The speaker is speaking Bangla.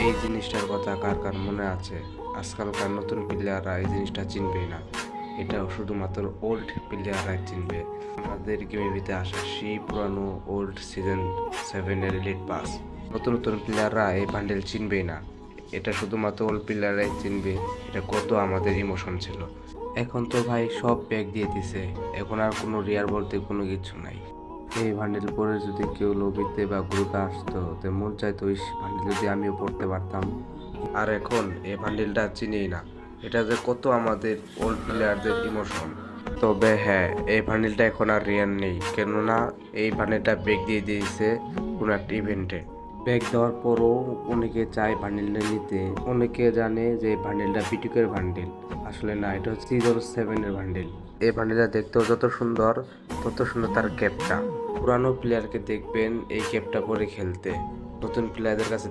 এই জিনিসটার কথা কার কার মনে আছে? আজকালকার নতুন প্লেয়াররা এই জিনিসটা চিনবেই না। এটা শুধুমাত্র ওল্ড প্লেয়াররাই চিনবে। আমাদের গেমিভিতে আসা সেই পুরানো ওল্ড সিজন 7-এর এলিট পাস। নতুন নতুন প্লেয়াররা এই বান্ডেল চিনবেই না। এটা শুধুমাত্র ওল্ড প্লেয়াররাই চিনবে। এটা কত আমাদের ইমোশন ছিল। এখন তো ভাই সব প্যাক দিয়ে দিছে। এখন আর কোনো রিয়ার বলতে কোনো কিছু নাই। এই বান্ডেল পরে যদি কেউ লবিতে বা গ্রুপে আসতো তো মন চাইতো ওই বান্ডেল যদি আমিও পড়তে পারতাম। আর এখন এই বান্ডেলটা চিনিই না। এটা যে কত আমাদের ওল্ড প্লেয়ারদের ইমোশন। তবে হ্যাঁ, এই বান্ডেলটা এখন আর রিয়ার নেই, কেননা এই বান্ডেলটা ব্যাগ দিয়ে দিয়েছে কোনো একটা ইভেন্টে। ব্যাগ দেওয়ার পরও অনেকে চায় বান্ডেলটা নিতে। অনেকে জানে যে এই বান্ডেলটা বিটুকের বান্ডেল। আসলে না, এটা হচ্ছে সিজন 7-এর বান্ডেল। এই বান্ডেলটা দেখতেও যত সুন্দর, তত সুন্দর তার ক্যাপটা। পুরানো প্লেয়ারকে দেখবেন এই ক্যাপটা পরে খেলতে, নতুন প্লেয়ারদের কাছে